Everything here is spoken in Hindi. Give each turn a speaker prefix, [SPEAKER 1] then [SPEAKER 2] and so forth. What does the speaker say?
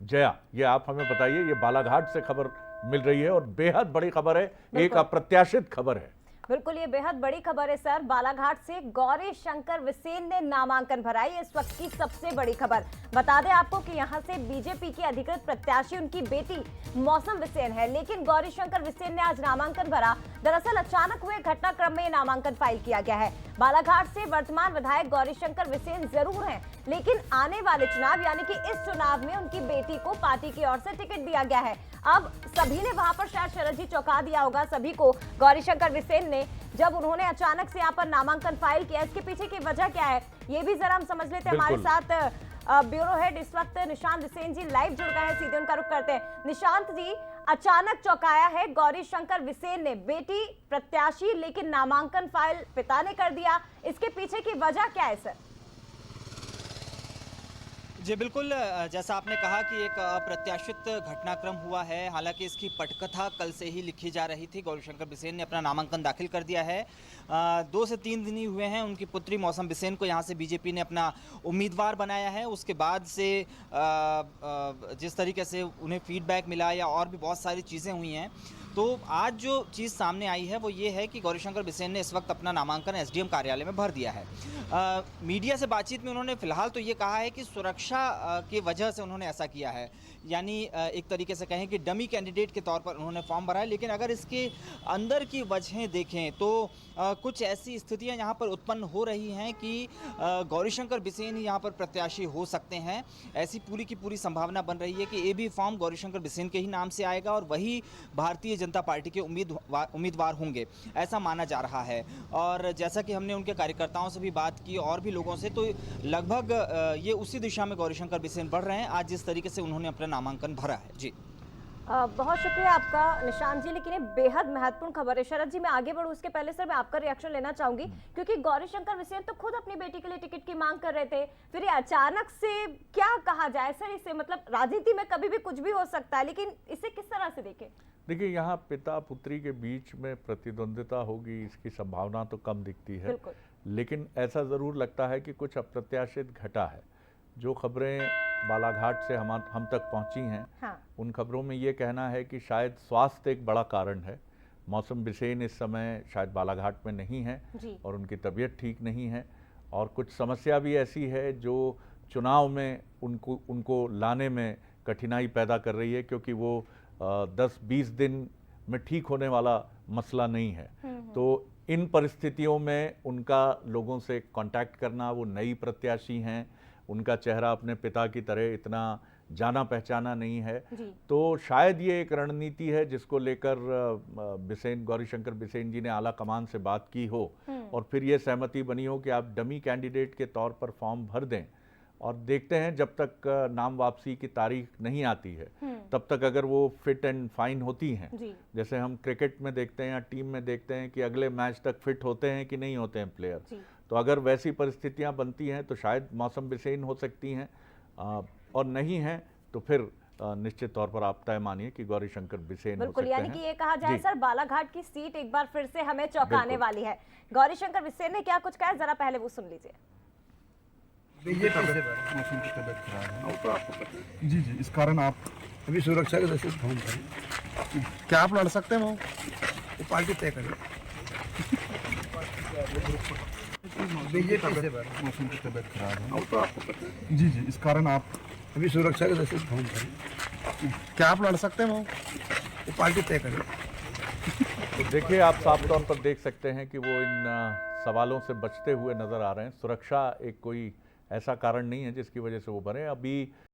[SPEAKER 1] जया, ये आप हमें बताइए, ये बालाघाट से खबर मिल रही है और बेहद बड़ी खबर है, एक अप्रत्याशित खबर है।
[SPEAKER 2] बिल्कुल, ये बेहद बड़ी खबर है सर। बालाघाट से गौरी शंकर बिसेन ने नामांकन भरा। ये इस वक्त की सबसे बड़ी खबर। बता दें आपको कि यहां से बीजेपी की अधिकृत प्रत्याशी उनकी बेटी मौसम बिसेन है, लेकिन गौरी शंकर बिसेन ने आज नामांकन भरा। दरअसल अचानक हुए घटनाक्रम में नामांकन फाइल किया गया है। बालाघाट से वर्तमान विधायक गौरी शंकर बिसेन जरूर हैं, लेकिन आने वाले चुनाव यानी कि इस चुनाव में उनकी बेटी को पार्टी की ओर से टिकट दिया गया है। अब सभी ने वहां पर शायद शरद जी चौंका दिया होगा सभी को, गौरी शंकर बिसेन ने, जब उन्होंने अचानक से यहाँ पर नामांकन फाइल किया। इसके पीछे की वजह क्या है, ये भी जरा हम समझ लेते हैं। हमारे साथ ब्यूरो हेड इस वक्त निशांत बिसेन जी लाइव जुड़ गए हैं, सीधे उनका रुख करते हैं। निशांत जी, अचानक चौंकाया है गौरी शंकर बिसेन ने, बेटी प्रत्याशी लेकिन नामांकन फाइल पिता ने कर दिया, इसके पीछे की वजह क्या है सर?
[SPEAKER 3] जी बिल्कुल, जैसा आपने कहा कि एक अप्रत्याशित घटनाक्रम हुआ है। हालांकि इसकी पटकथा कल से ही लिखी जा रही थी। गौरी शंकर बिसेन ने अपना नामांकन दाखिल कर दिया है। 2 से 3 दिन ही हुए हैं उनकी पुत्री मौसम बिसेन को यहाँ से बीजेपी ने अपना उम्मीदवार बनाया है। उसके बाद से जिस तरीके से उन्हें फीडबैक मिला या और भी बहुत सारी चीज़ें हुई हैं, तो आज जो चीज़ सामने आई है वो ये है कि गौरी शंकर बिसेन ने इस वक्त अपना नामांकन एसडीएम कार्यालय में भर दिया है। मीडिया से बातचीत में उन्होंने फिलहाल तो ये कहा है कि सुरक्षा की वजह से उन्होंने ऐसा किया है, यानी एक तरीके से कहें कि डमी कैंडिडेट के तौर पर उन्होंने फॉर्म भरा है। लेकिन अगर इसके अंदर की वजहें देखें तो कुछ ऐसी स्थितियां यहाँ पर उत्पन्न हो रही हैं कि गौरी शंकर बिसेन ही यहाँ पर प्रत्याशी हो सकते हैं। ऐसी पूरी की पूरी संभावना बन रही है कि एबी फॉर्म गौरी शंकर बिसेन के ही नाम से आएगा और वही भारतीय जनता पार्टी के उम्मीदवार होंगे, ऐसा माना जा रहा है। और जैसा कि हमने उनके कार्यकर्ताओं से भी बात की और भी लोगों से, तो लगभग ये उसी दिशा में गौरी शंकर बिसेन बढ़ रहे हैं आज जिस तरीके से उन्होंने अपना नामांकन भरा है। जी
[SPEAKER 2] बहुत शुक्रिया आपका निशांत जी, लेकिन ये बेहद महत्वपूर्ण खबर है। शरद जी, मैं आगे बढ़ूं उसके पहले सर मैं आपका रिएक्शन लेना चाहूंगी, क्योंकि गौरी शंकर बिसेन तो खुद अपनी बेटी के लिए टिकट की मांग कर रहे थे, फिर ये अचानक से क्या कहा जाए सर इसे, मतलब राजनीति में कभी भी कुछ भी हो सकता है, लेकिन इसे किस तरह से देखें?
[SPEAKER 1] देखिए, यहाँ पिता पुत्री के बीच में प्रतिद्वंदिता होगी, इसकी संभावना तो कम दिखती है, लेकिन ऐसा ज़रूर लगता है कि कुछ अप्रत्याशित घटा है। जो खबरें बालाघाट से हम तक पहुंची हैं, हाँ। उन खबरों में ये कहना है कि शायद स्वास्थ्य एक बड़ा कारण है। मौसम बिसेन इस समय शायद बालाघाट में नहीं है और उनकी तबीयत ठीक नहीं है, और कुछ समस्या भी ऐसी है जो चुनाव में उनको लाने में कठिनाई पैदा कर रही है, क्योंकि वो 10-20 दिन में ठीक होने वाला मसला नहीं है। तो इन परिस्थितियों में उनका लोगों से कांटेक्ट करना, वो नई प्रत्याशी हैं, उनका चेहरा अपने पिता की तरह इतना जाना पहचाना नहीं है, तो शायद ये एक रणनीति है जिसको लेकर गौरी शंकर बिसेन जी ने आला कमान से बात की हो और फिर ये सहमति बनी हो कि आप डमी कैंडिडेट के तौर पर फॉर्म भर दें, और देखते हैं जब तक नाम वापसी की तारीख नहीं आती है तब तक अगर वो फिट एंड फाइन होती हैं, जैसे हम क्रिकेट में देखते हैं या टीम में देखते हैं कि अगले मैच तक फिट होते हैं कि नहीं होते हैं प्लेयर, तो अगर वैसी परिस्थितियां बनती हैं तो शायद मौसम बिसेन हो सकती हैं, और नहीं है तो फिर निश्चित तौर पर आप तय मानिए कि गौरी शंकर बिसेन हो सकते हैं।
[SPEAKER 2] यानी कि ये कहा जाए सर, बालाघाट की सीट एक बार फिर से हमें चौंकाने वाली है। गौरी शंकर बिसेन ने क्या कुछ कहा, जरा पहले वो सुन लीजिए।
[SPEAKER 4] मौसम की तबीयत खराब है तो आपको पता है। जी जी, इस कारण आप अभी सुरक्षा के दृष्टि से फोन करें। क्या आप लड़ सकते हैं? वो पार्टी तय करें। मौसम की तबीयत खराब है तो आपको पता है। जी जी, इस कारण आप अभी सुरक्षा के दृष्टि से फोन करें। क्या आप लड़ सकते हैं? वो पार्टी तय करें।
[SPEAKER 1] तो देखिए, आप साफ तौर पर देख सकते हैं कि वो इन सवालों से बचते हुए नजर आ रहे हैं। सुरक्षा एक कोई ऐसा कारण नहीं है जिसकी वजह से वो बने। अभी